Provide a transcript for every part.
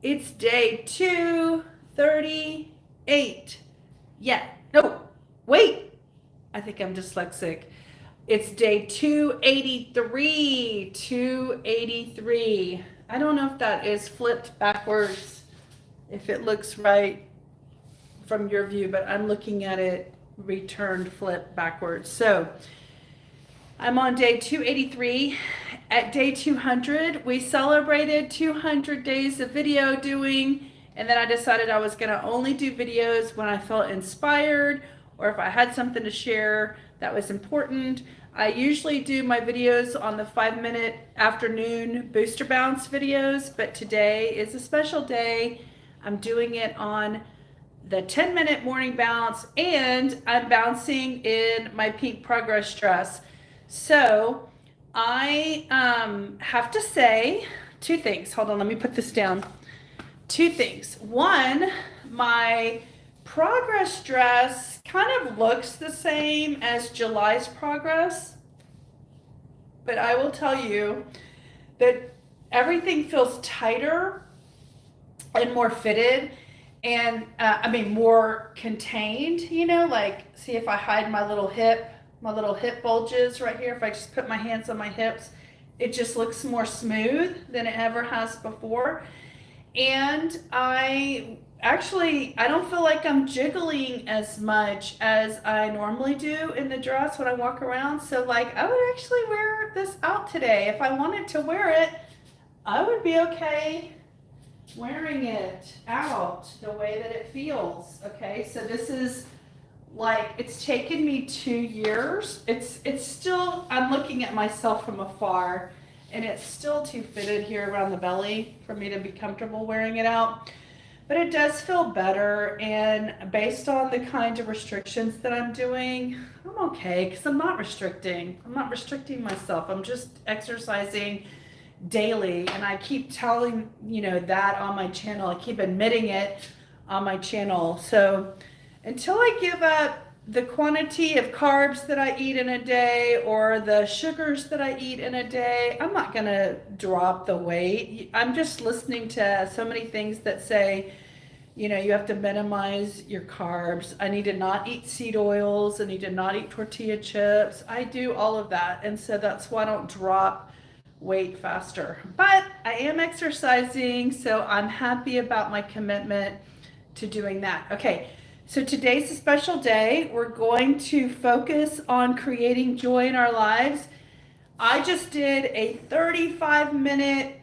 It's day 238. Yeah, no, wait. I think I'm dyslexic. It's day 283. 283. I don't know if that is flipped backwards, if it looks right from your view, but I'm looking at it returned flip backwards. So I'm on day 283. At day 200, we celebrated 200 days of video doing, and then I decided I was going to only do videos when I felt inspired or if I had something to share that was important. I usually do my videos on the 5-minute afternoon booster bounce videos, but today is a special day. I'm doing it on the 10-minute morning bounce, and I'm bouncing in my pink progress dress. So I have to say two things. Hold on, let me put this down. Two things. One, my progress dress kind of looks the same as July's progress, but I will tell you that everything feels tighter and more fitted, and more contained, like, see if I hide my little hip bulges right here. If I just put my hands on my hips, it just looks more smooth than it ever has before. And I don't feel like I'm jiggling as much as I normally do in the dress when I walk around. So like, I would actually wear this out today. If I wanted to wear it, I would be okay wearing it out the way that it feels. Okay, so this is like, it's taken me 2 years. It's still, I'm looking at myself from afar, and it's still too fitted here around the belly for me to be comfortable wearing it out. But it does feel better, and based on the kind of restrictions that I'm doing, I'm okay, because I'm not restricting myself. I'm just exercising daily, and I keep telling that on my channel. I keep admitting it on my channel. So until I give up the quantity of carbs that I eat in a day or the sugars that I eat in a day, I'm not gonna drop the weight. I'm just listening to so many things that say, you have to minimize your carbs. I need to not eat seed oils. I need to not eat tortilla chips. I do all of that, and so that's why I don't drop weight faster. But I am exercising, so I'm happy about my commitment to doing that. Okay, so today's a special day. We're going to focus on creating joy in our lives. I just did a 35-minute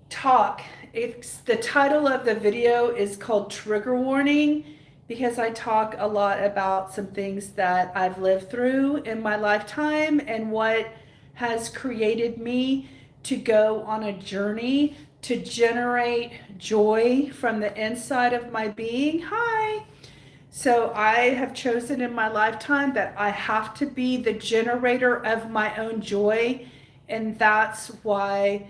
talk. The title of the video is called Trigger Warning, because I talk a lot about some things that I've lived through in my lifetime and what has created me to go on a journey to generate joy from the inside of my being. Hi. So I have chosen in my lifetime that I have to be the generator of my own joy, and that's why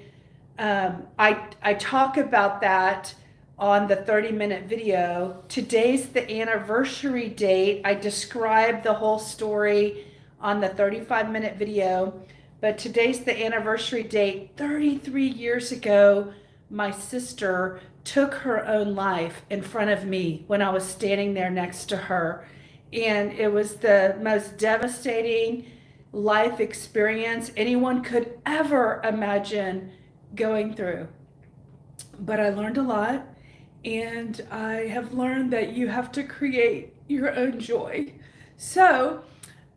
I talk about that on the 30-minute video. Today's the anniversary date. I described the whole story on the 35-minute video, but today's the anniversary date. 33 years ago, my sister took her own life in front of me when I was standing there next to her. And it was the most devastating life experience anyone could ever imagine going through. But I learned a lot, and I have learned that you have to create your own joy. So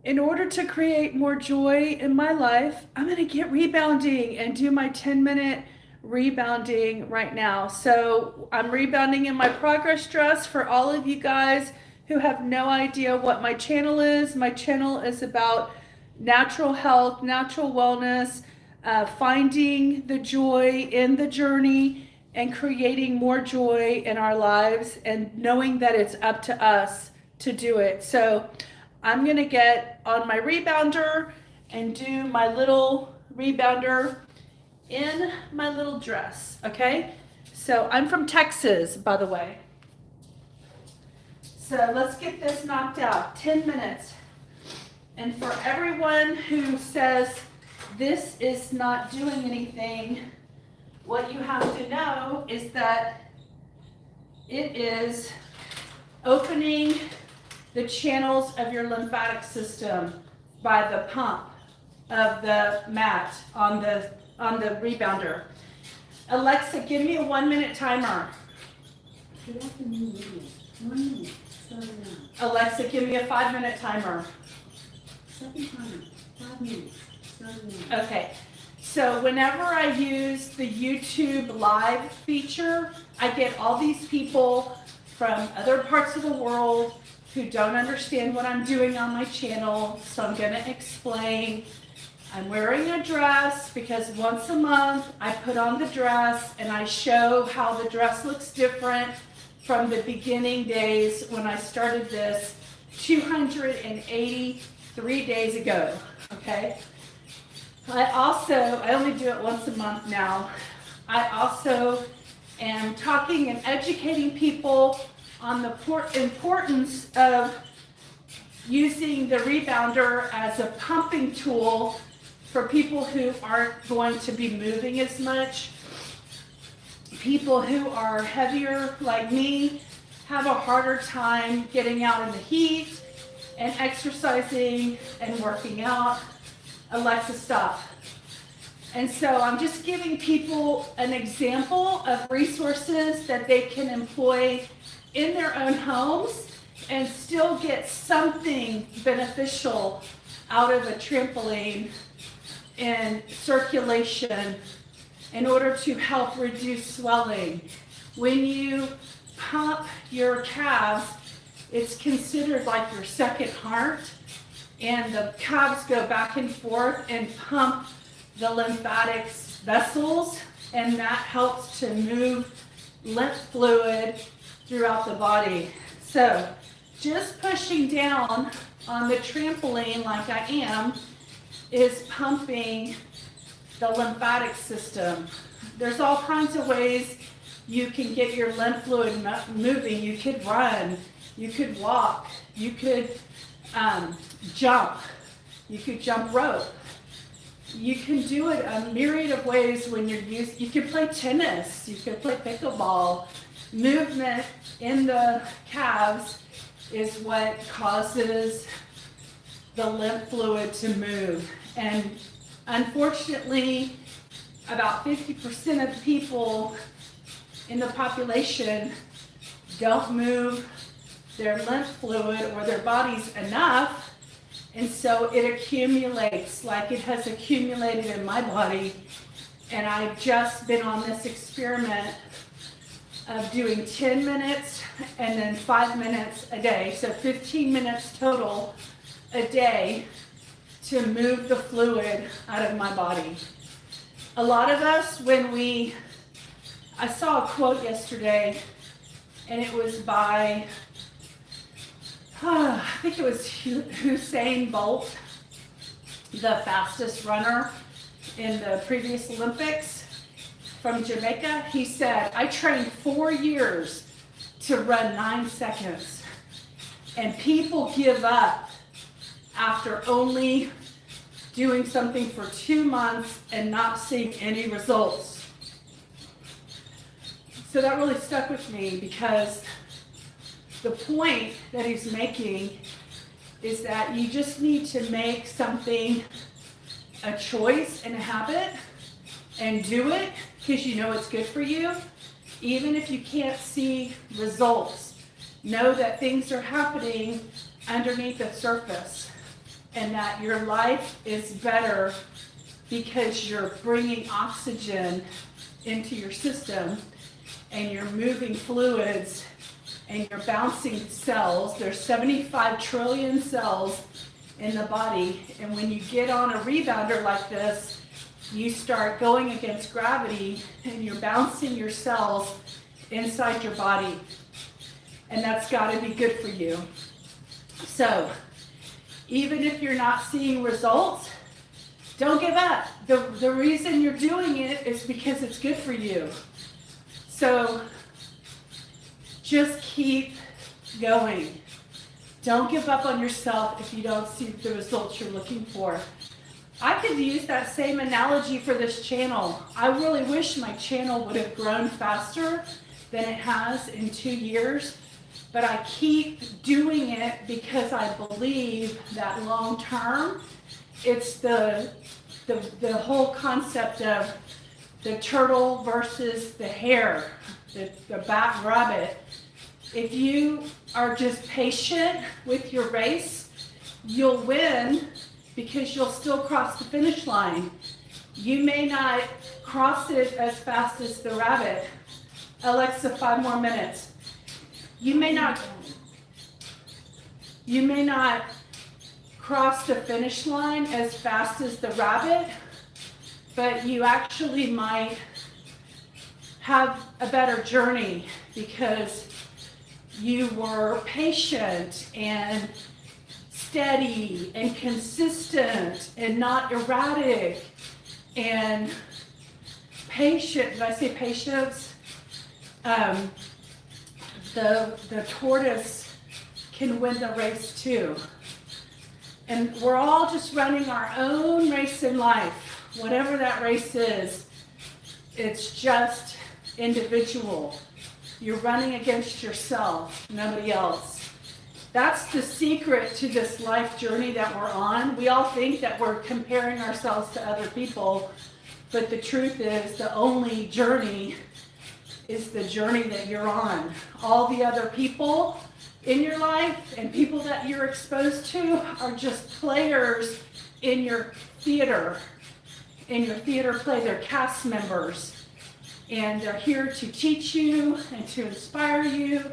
in order to create more joy in my life, I'm going to get rebounding and do my 10-minute rebounding right now. So I'm rebounding in my progress dress. For all of you guys who have no idea what my channel is about natural health, natural wellness, finding the joy in the journey and creating more joy in our lives, and knowing that it's up to us to do it. So I'm gonna get on my rebounder and do my little rebounder in my little dress, okay? So I'm from Texas, by the way. So let's get this knocked out. 10 minutes. And for everyone who says this is not doing anything, what you have to know is that It is opening the channels of your lymphatic system by the pump of the mat on the rebounder. Alexa, give me a 1-minute timer. Alexa, give me a 5-minute timer. Second timer, 5 minutes. Okay, so whenever I use the YouTube live feature, I get all these people from other parts of the world who don't understand what I'm doing on my channel, so I'm going to explain. I'm wearing a dress because once a month I put on the dress and I show how the dress looks different from the beginning days when I started this 283 days ago, okay? I only do it once a month now. I also am talking and educating people on the importance of using the rebounder as a pumping tool for people who aren't going to be moving as much. People who are heavier like me have a harder time getting out in the heat and exercising and working out. Alexa, stop. And so I'm just giving people an example of resources that they can employ in their own homes and still get something beneficial out of a trampoline and circulation in order to help reduce swelling. When you pump your calves, it's considered like your second heart, and the calves go back and forth and pump the lymphatic vessels, and that helps to move lymph fluid throughout the body. So just pushing down on the trampoline like I am is pumping the lymphatic system. There's all kinds of ways you can get your lymph fluid moving. You could run, you could walk, you could jump, you could jump rope. You can do it a myriad of ways when you're used. You can play tennis, you can play pickleball. Movement in the calves is what causes the lymph fluid to move. And unfortunately, about 50% of the people in the population don't move their lymph fluid or their bodies enough. And so it accumulates like it has accumulated in my body. And I've just been on this experiment of doing 10 minutes and then 5 minutes a day. So 15 minutes total a day to move the fluid out of my body. A lot of us, I saw a quote yesterday, and it was by, I think it was Usain Bolt, the fastest runner in the previous Olympics from Jamaica. He said, I trained 4 years to run 9 seconds. And people give up after only doing something for 2 months and not seeing any results. So that really stuck with me, because the point that he's making is that you just need to make something a choice and a habit and do it because you know it's good for you. Even if you can't see results, know that things are happening underneath the surface and that your life is better because you're bringing oxygen into your system and you're moving fluids and you're bouncing cells. There's 75 trillion cells in the body, and when you get on a rebounder like this, you start going against gravity and you're bouncing your cells inside your body, and that's got to be good for you. So even if you're not seeing results, don't give up. The reason you're doing it is because it's good for you. So just keep going. Don't give up on yourself if you don't see the results you're looking for. I could use that same analogy for this channel. I really wish my channel would have grown faster than it has in 2 years. But I keep doing it because I believe that long term, it's the whole concept of the turtle versus the hare, the back rabbit. If you are just patient with your race, you'll win because you'll still cross the finish line. You may not cross it as fast as the rabbit. Alexa, 5 more minutes. You may not cross the finish line as fast as the rabbit, but you actually might have a better journey because you were patient and steady and consistent and not erratic and patient. Did I say patience? The tortoise can win the race too. And we're all just running our own race in life. Whatever that race is, it's just individual. You're running against yourself, nobody else. That's the secret to this life journey that we're on. We all think that we're comparing ourselves to other people, but the truth is the only journey is the journey that you're on. All the other people in your life and people that you're exposed to are just players in your theater play. They're cast members, and they're here to teach you and to inspire you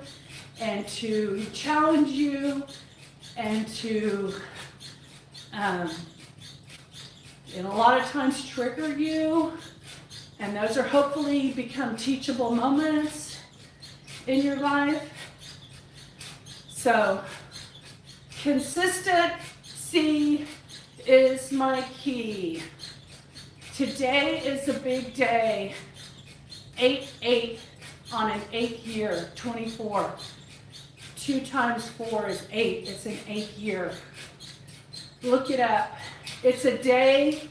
and to challenge you and to and a lot of times trigger you, and those are hopefully become teachable moments in your life. So consistency is my key. Today is a big day. 8/8 on an 8th year, 24. 2 times 4 is 8. It's an 8th year. Look it up. It's a day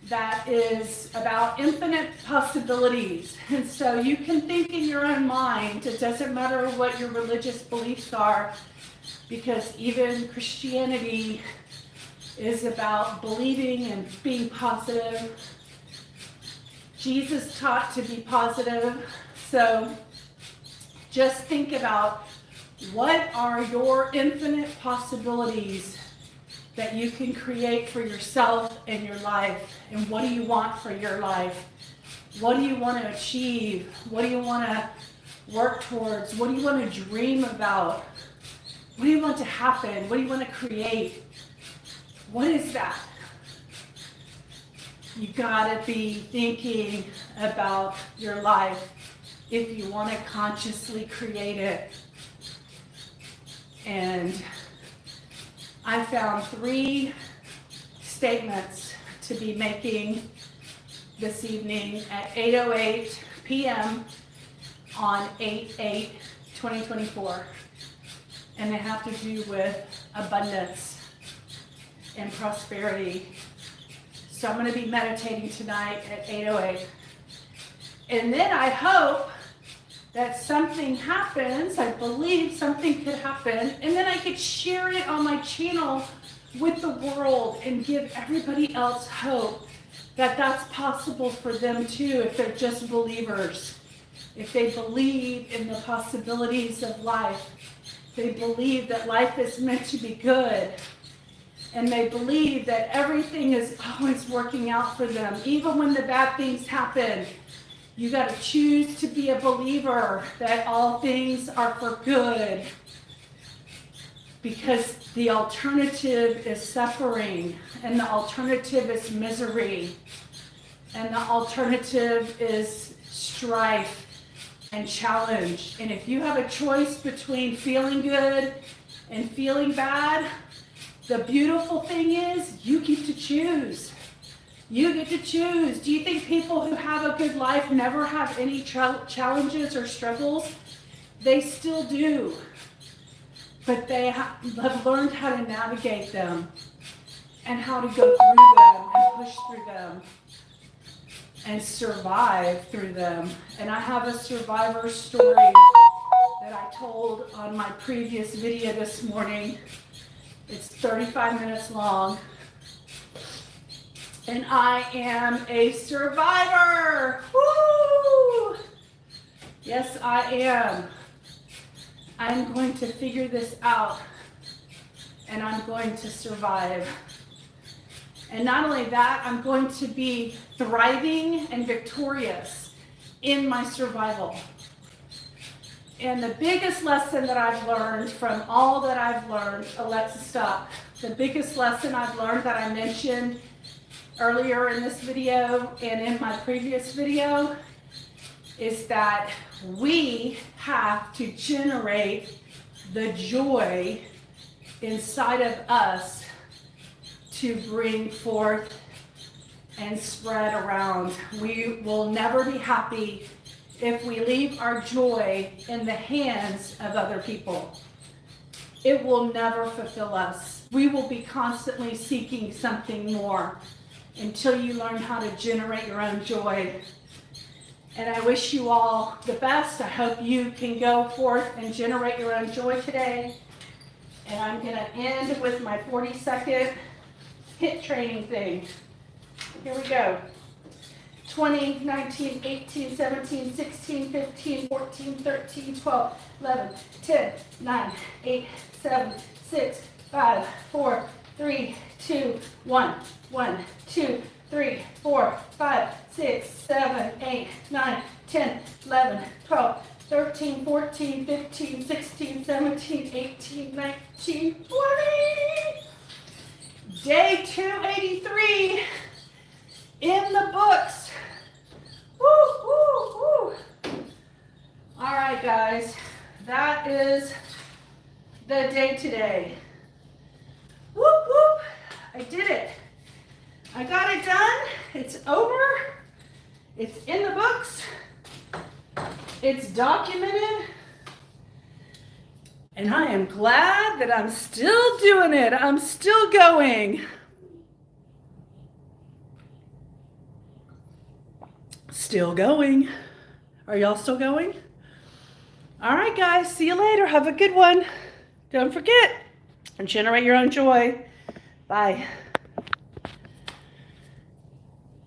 that is about infinite possibilities. And so you can think in your own mind. It doesn't matter what your religious beliefs are, because even Christianity is about believing and being positive. Jesus taught to be positive. So just think about, what are your infinite possibilities that you can create for yourself and your life? And what do you want for your life? What do you want to achieve? What do you want to work towards? What do you want to dream about? What do you want to happen? What do you want to create? What is that? You gotta be thinking about your life if you want to consciously create it. And I found 3 statements to be making this evening at 8:08 p.m. on 8/8/2024. And they have to do with abundance and prosperity. So I'm going to be meditating tonight at 8:08. And then I hope that something happens. I believe something could happen. And then I could share it on my channel with the world and give everybody else hope that that's possible for them too, if they're just believers. If they believe in the possibilities of life. They believe that life is meant to be good. And they believe that everything is always working out for them. Even when the bad things happen, you got to choose to be a believer that all things are for good. Because the alternative is suffering, and the alternative is misery, and the alternative is strife and challenge. And if you have a choice between feeling good and feeling bad, the beautiful thing is you get to choose. You get to choose. Do you think people who have a good life never have any challenges or struggles? They still do. But they have learned how to navigate them and how to go through them and push through them. and survive through them. And I have a survivor story that I told on my previous video this morning. It's 35 minutes long. And I am a survivor. Woo! Yes, I am. I'm going to figure this out, and I'm going to survive. And not only that, I'm going to be thriving and victorious in my survival. And the biggest lesson that I've learned from all that I've learned, Alexa, stop. The biggest lesson I've learned that I mentioned earlier in this video and in my previous video is that we have to generate the joy inside of us to bring forth and spread around. We will never be happy if we leave our joy in the hands of other people. It will never fulfill us. We will be constantly seeking something more until you learn how to generate your own joy. And I wish you all the best. I hope you can go forth and generate your own joy today. And I'm going to end with my 40-second HIIT training thing. Here we go. 20, 19, 18, 17, 16, 15, 14, 13, 12, 11, 10, 9, 8, 7, 6, 5, 4, 3, 2, 1. 1, 2, 3, 4, 5, 6, 7, 8, 9, 10, 11, 12, 13, 14, 15, 16, 17, 18, 19, 20. Day 283 in the books. Woo, woo, woo. All right, guys, that is the day today. Whoop, whoop. I did it. I got it done. It's over. It's in the books. It's documented. And I am glad that I'm still doing it. I'm still going. Still going. Are y'all still going? All right, guys. See you later. Have a good one. Don't forget, generate your own joy. Bye.